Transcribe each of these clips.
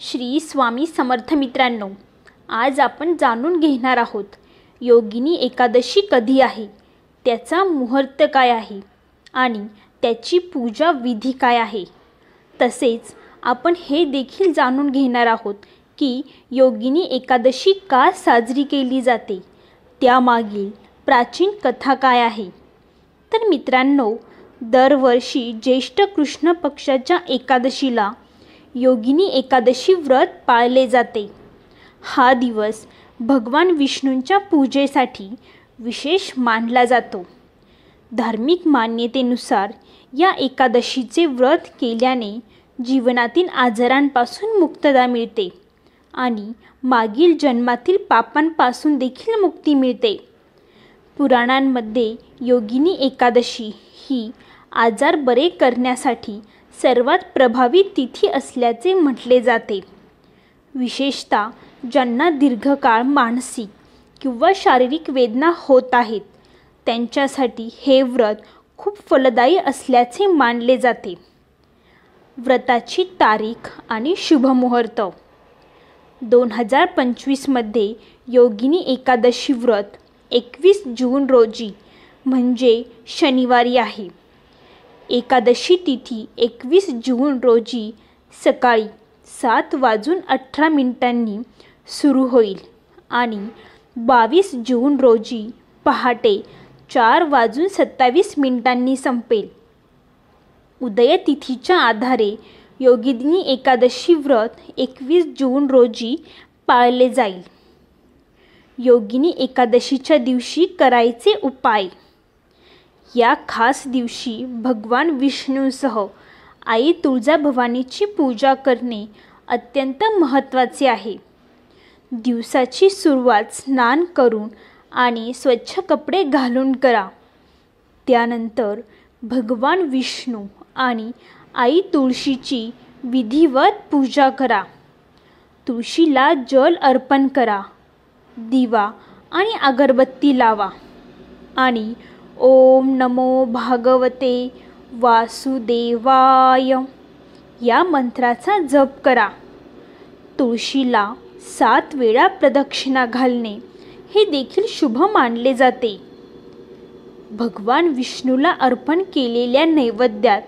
श्री स्वामी समर्थ मित्रांनो, आज आपण जाणून घेणार आहोत योगिनी एकादशी कधी आहे, त्याचा मुहूर्त काय आहे आणि त्याची पूजा विधी काय आहे। तसेच आपण हे देखील जाणून घेणार आहोत की योगिनी एकादशी का साजरी केली जाते, त्यामागील प्राचीन कथा काय आहे। तर मित्रांनो, दरवर्षी ज्येष्ठ कृष्ण पक्षाच्या एकादशीला योगिनी एकादशी व्रत पाळले जाते। हा दिवस भगवान विष्णूंच्या पूजेसाठी विशेष मानला जातो। धार्मिक मान्यतेनुसार या एकादशीचे व्रत केल्याने जीवनातील आजारांपासून मुक्तता मिळते आणि मागील जन्मातील पापांपासून देखील मुक्ती मिळते। पुराणांमध्ये योगिनी एकादशी ही आजार बरे करण्यासाठी सर्वात प्रभावी तिथी असल्याचे म्हटले जाते। विशेषतः ज्यांना दीर्घकाळ मानसिक किंवा शारीरिक वेदना होत आहेत, त्यांच्यासाठी हे व्रत खूप फलदायी असल्याचे मानले जाते। व्रताची तारीख आणि शुभमुहूर्त 2025 मध्ये योगिनी एकादशी व्रत 21 जून रोजी म्हणजे शनिवारी आहे। एकादशी तिथी 21 जून रोजी सकाळी 7:18 सुरू होईल आणि 22 जून रोजी पहाटे 4:27 संपेल। उदय तिथीच्या आधारे योगिनी एकादशी व्रत 21 जून रोजी पाळले जाईल। योगिनी एकादशीच्या दिवशी करायचे उपाय। या खास दिवशी भगवान विष्णूसह आई तुळजाभवानीची पूजा करणे अत्यंत महत्त्वाचे आहे। दिवसाची सुरुवात स्नान करून आणि स्वच्छ कपडे घालून करा। त्यानंतर भगवान विष्णू आणि आई तुळशीची विधिवत पूजा करा। तुळशीला जल अर्पण करा, दिवा आणि अगरबत्ती लावा आणि ओम नमो भागवते वासुदेवाय या मंत्राचा जप करा। तुळशीला 7 वेळा प्रदक्षिणा घालणे हे देखील शुभ मानले जाते। भगवान विष्णूला अर्पण केलेल्या नैवेद्यात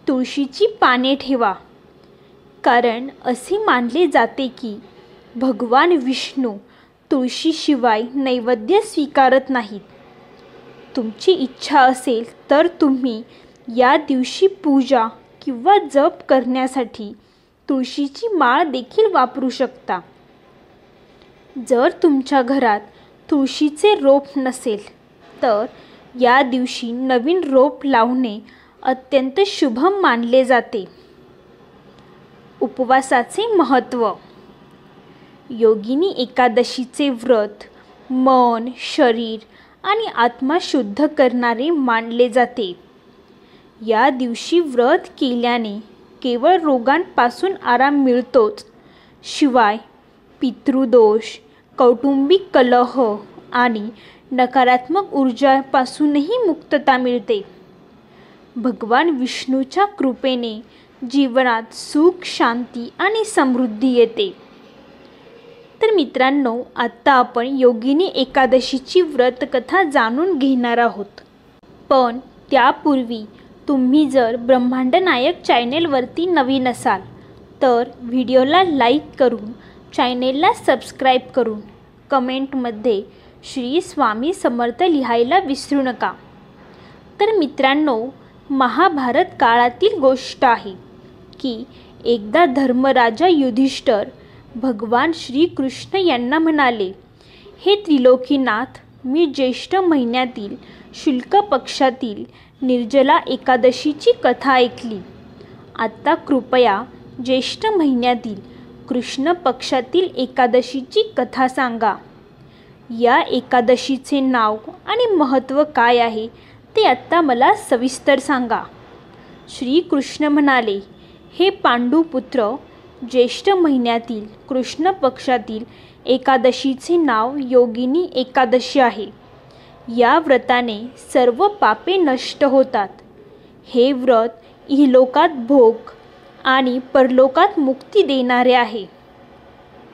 तुळशीची पाने ठेवा, कारण असे मानले जाते की भगवान विष्णू तुळशीशिवाय नैवेद्य स्वीकारत नाहीत। तुमची इच्छा असेल तर तुम्ही या दिवशी पूजा किंवा जप करण्यासाठी तुळशीची माळ देखील वापरू शकता। जर तुमच्या घरात तुळशीचे रोप नसेल तर या दिवशी नवीन रोप लावणे अत्यंत शुभ मानले जाते। उपवासाचे महत्त्व। योगिनी एकादशीचे व्रत मन, शरीर आणि आत्मा शुद्ध करणारे मानले जाते। या दिवशी व्रत केल्याने केवळ रोगांपासून आराम मिळतोच, शिवाय पितृदोष, कौटुंबिक कलह आणि नकारात्मक ऊर्जापासूनही मुक्तता मिळते। भगवान विष्णूच्या कृपेने जीवनात सुख, शांती आणि समृद्धी येते। तर मित्रांनो, आता आपण योगिनी एकादशीची व्रतकथा जाणून घेणार आहोत। पण त्यापूर्वी तुम्ही जर ब्रह्मांड नायक चॅनेलवरती नवीन असाल तर व्हिडिओला लाईक करून, चॅनेलला सबस्क्राईब करून, कमेंटमध्ये श्री स्वामी समर्थ लिहायला विसरू नका। तर मित्रांनो, महाभारत काळातील गोष्ट आहे की एकदा धर्मराजा युधिष्ठिर भगवान श्रीकृष्ण यांना म्हणाले, हे त्रिलोकीनाथ, मी ज्येष्ठ महिन्यातील शुक्ल पक्षातील निर्जला एकादशीची कथा ऐकली। आता कृपया ज्येष्ठ महिन्यातील कृष्ण पक्षातील एकादशीची कथा सांगा। या एकादशीचे नाव आणि महत्त्व काय आहे ते आत्ता मला सविस्तर सांगा। श्रीकृष्ण म्हणाले, हे पांडुपुत्र, ज्येष्ठ महिन्यातील कृष्ण पक्षातील एकादशीचे नाव योगिनी एकादशी आहे। या व्रताने सर्व पापे नष्ट होतात। हे व्रत इहलोकात भोग आणि परलोकात मुक्ती देणारे आहे।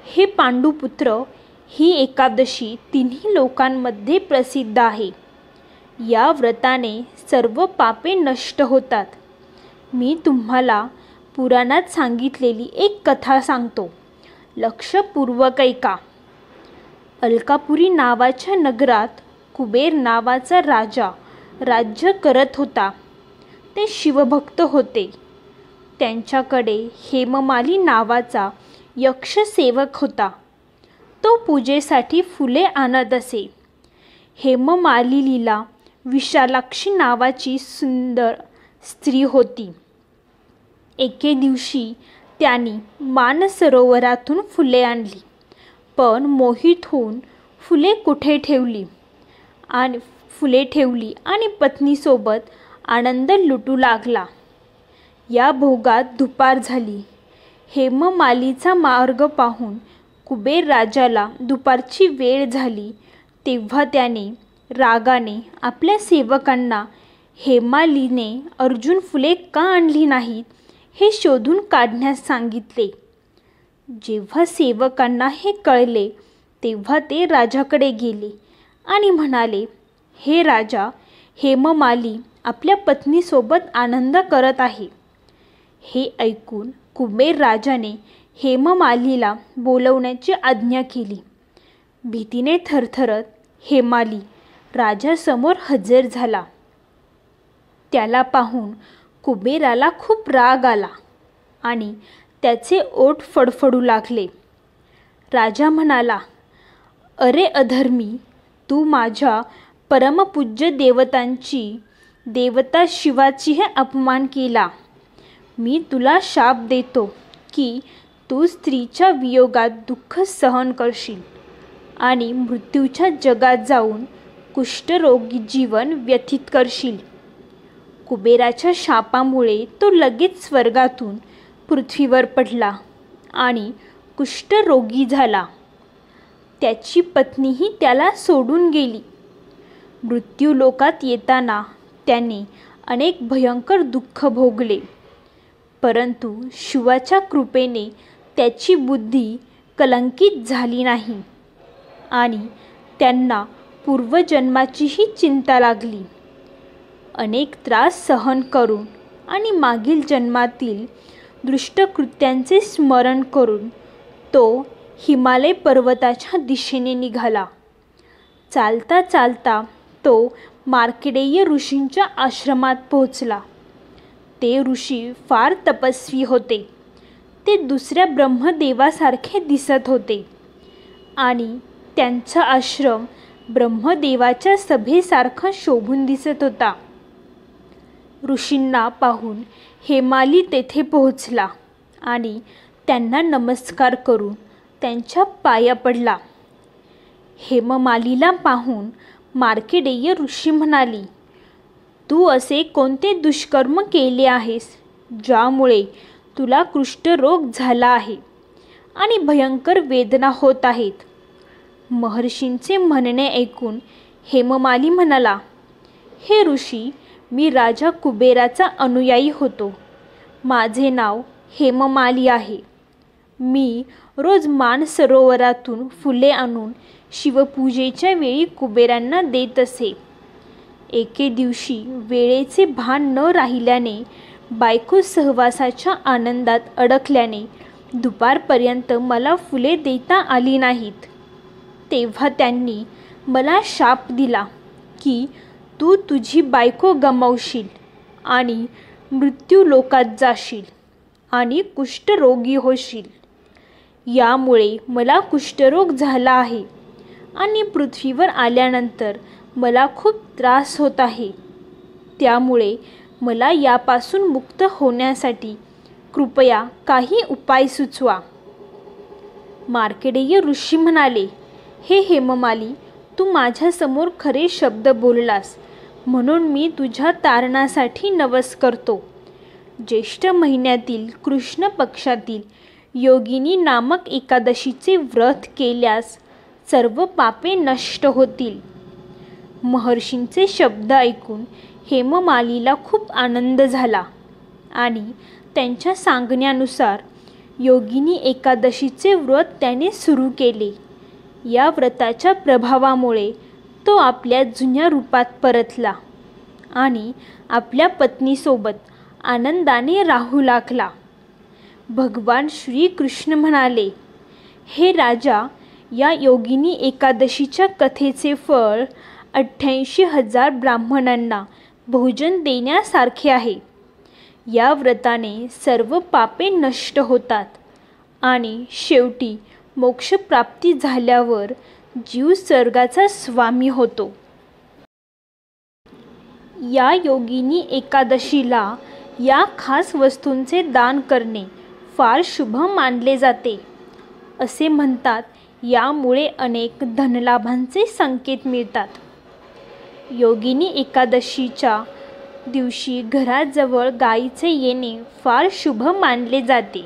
हे पांडुपुत्र, ही एकादशी तिन्ही लोकांमध्ये प्रसिद्ध आहे. या व्रताने सर्व पापे नष्ट होतात. मी तुम्हाला पुराणात सांगितलेली एक कथा सांगतो, लक्षपूर्वक ऐका. अलकापुरी नावाच्या नगरात कुबेर नावाचा राजा राज्य करत होता. ते शिवभक्त होते. त्यांच्याकडे हेममाली नावाचा यक्षसेवक होता. तो पूजेसाठी फुले आणत असे. हेममालिनीला विशालाक्षी नावाची सुंदर स्त्री होती. एके दिवशी त्याने मानसरोवरातून फुले आणली, पण मोहित होऊन फुले ठेवली आणि पत्नीसोबत आनंद लुटू लागला. या भोगात दुपार झाली. हेममालीचा मार्ग पाहून कुबेर राजाला दुपारची वेळ झाली तेव्हा त्याने रागाने आपल्या सेवकांना हेमालीने अर्जुन फुले का आणली नाहीत हे शोधून काढण्यास सांगितले. जेव्हा सेवकांना हे कळले तेव्हा ते राजाकडे गेले आणि म्हणाले, हे राजा, हेममाली आपल्या पत्नीसोबत आनंद करत आहे. हे ऐकून कुबेर राजाने हेममालीला बोलवण्याची आज्ञा केली. भीतीने थरथरत हेमाली राजासमोर हजर झाला. त्याला पाहून कुबेराला खूप राग आला आणि त्याचे ओठ फडफडू लागले. राजा म्हणाला, अरे अधर्मी, तू माझ्या परमपूज्य देवता शिवाचीही अपमान केला. मी तुला शाप देतो की तू स्त्रीच्या वियोगात दुःख सहन करशील आणि मृत्यूच्या जगात जाऊन कुष्ठरोगी जीवन व्यतीत करशील. कुबेराच्या शापामुळे तो लगेच स्वर्गातून पृथ्वीवर पडला आणि कुष्ठरोगी झाला. त्याची पत्नीही त्याला सोडून गेली. मृत्यूलोकात येताना त्याने अनेक भयंकर दुःख भोगले, परंतु शिवाच्या कृपेने त्याची बुद्धी कलंकित झाली नाही आणि त्यांना पूर्वजन्माचीही चिंता लागली. अनेक त्रास सहन करून आणि मागील जन्मातील दुष्टकृत्यांचे स्मरण करून तो हिमालय पर्वताच्या दिशेने निघाला. चालता चालता तो मार्कंडेय ऋषींच्या आश्रमात पोहोचला. ते ऋषी फार तपस्वी होते. ते दुसऱ्या ब्रह्मदेवासारखे दिसत होते आणि त्यांचा आश्रम ब्रह्मदेवाच्या सभेसारखा शोभून दिसत होता. ऋषींना पाहून हेमाली तेथे पोहोचला आणि त्यांना नमस्कार करून त्यांच्या पाया पडला. हेममालीला पाहून मार्कंडेय ऋषी म्हणाली, तू असे कोणते दुष्कर्म केले आहेस ज्यामुळे तुला कुष्ठरोग झाला आहे आणि भयंकर वेदना होत आहेत. महर्षींचे म्हणणे ऐकून हेममाली म्हणाला, हे ऋषी, मी राजा कुबेराचा अनुयायी होतो. माझे नाव हेममाली आहे. मी रोज मानसरोवरातून फुले आणून शिवपूजेच्या वेळी कुबेरांना देत असे. एके दिवशी वेळेचे भान न राहिल्याने बायको सहवासाच्या आनंदात अडकल्याने दुपारपर्यंत मला फुले देता आली नाहीत. तेव्हा त्यांनी मला शाप दिला की तू तुझी बायको गमावशील आणि मृत्यूलोकात जाशील आणि कुष्ठरोगी होशील. यामुळे मला कुष्ठरोग झाला आहे आणि पृथ्वीवर आल्यानंतर मला खूप त्रास होत आहे. त्यामुळे मला यापासून मुक्त होण्यासाठी कृपया काही उपाय सुचवा. मार्कंडेय ऋषी म्हणाले, हे हेममाली, तू माझ्यासमोर खरे शब्द बोललास म्हणून मी तुझ्या तारणासाठी नवस करतो. ज्येष्ठ महिन्यातील कृष्ण पक्षातील योगिनी नामक एकादशीचे व्रत केल्यास सर्व पापे नष्ट होतील. महर्षींचे शब्द ऐकून हेममालीला खूप आनंद झाला आणि त्यांच्या सांगण्यानुसार योगिनी एकादशीचे व्रत त्याने सुरू केले. या व्रताच्या प्रभावामुळे तो आपल्या जुन्या रूपात परतला आणि आपल्या पत्नीसोबत आनंदाने राहू लागला. भगवान श्रीकृष्ण म्हणाले, हे राजा, या योगिनी एकादशीच्या कथेचे फळ 88,000 ब्राह्मणांना भोजन देण्यासारखे आहे. या व्रताने सर्व पापे नष्ट होतात आणि शेवटी मोक्षप्राप्ती झाल्यावर जीव स्वर्गाचा स्वामी होतो. या योगिनी एकादशीला या खास वस्तूंचे दान करणे फार शुभ मानले जाते. असे म्हणतात, यामुळे अनेक धनलाभांचे संकेत मिळतात. योगिनी एकादशीच्या दिवशी घराजवळ गायीचे येणे फार शुभ मानले जाते.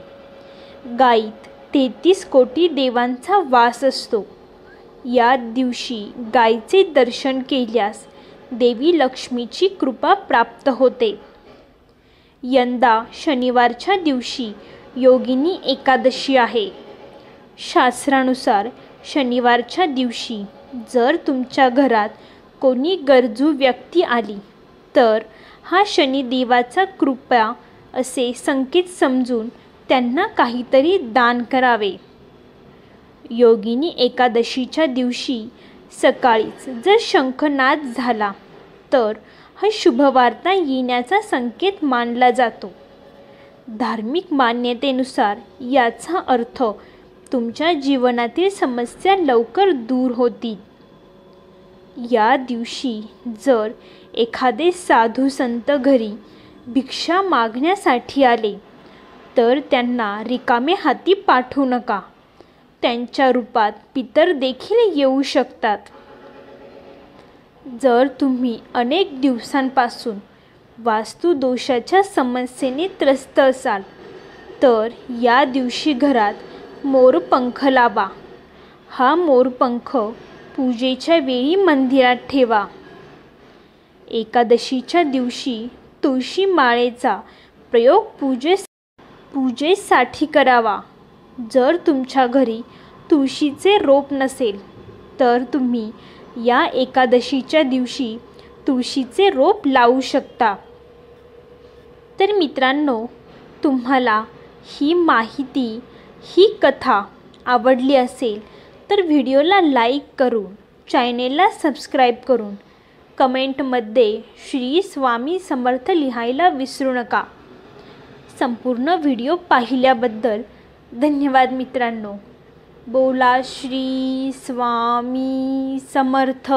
गायीत 33 कोटी देवांचा वास असतो. या दिवशी गायीचे दर्शन केल्यास देवी लक्ष्मीची कृपा प्राप्त होते. यंदा शनिवारच्या दिवशी योगिनी एकादशी आहे. शास्त्रानुसार शनिवारच्या दिवशी जर तुमच्या घरात कोणी गरजू व्यक्ती आली तर हा शनिदेवाचा कृपा असे संकेत समजून त्यांना काहीतरी दान करावे. योगिनी एकादशीच्या दिवशी सकाळीच जर शंखनाद झाला तर हा शुभवार्ता येण्याचा संकेत मानला जातो. धार्मिक मान्यतेनुसार याचा अर्थ तुमच्या जीवनातील समस्या लवकर दूर होतील. या दिवशी जर एखादे साधू संत घरी भिक्षा मागण्यासाठी आले तर त्यांना रिकामे हाती पाठवू नका. त्यांच्या रूपात पितर देखील येऊ शकतात. जर तुम्ही अनेक दिवसांपासून वास्तुदोषाच्या समस्येने त्रस्त असाल तर या दिवशी घरात मोरपंख लावा. हा मोरपंख पूजेच्या वेळी मंदिरात ठेवा. एकादशीच्या दिवशी तुळशी माळेचा प्रयोग पूजेसाठी करावा. जर तुमच्या घरी तुळशीचे रोप नसेल तर तुम्ही या एकादशीच्या दिवशी तुळशीचे रोप लावू शकता. तर मित्रांनो, तुम्हाला ही माहिती, ही कथा आवडली असेल तर व्हिडिओला लाईक करून, चॅनेलला सबस्क्राईब करून, कमेंटमध्ये श्री स्वामी समर्थ लिहायला विसरू नका. संपूर्ण व्हिडिओ पाहिल्याबद्दल धन्यवाद मित्रांनो. बोला श्री स्वामी समर्थ.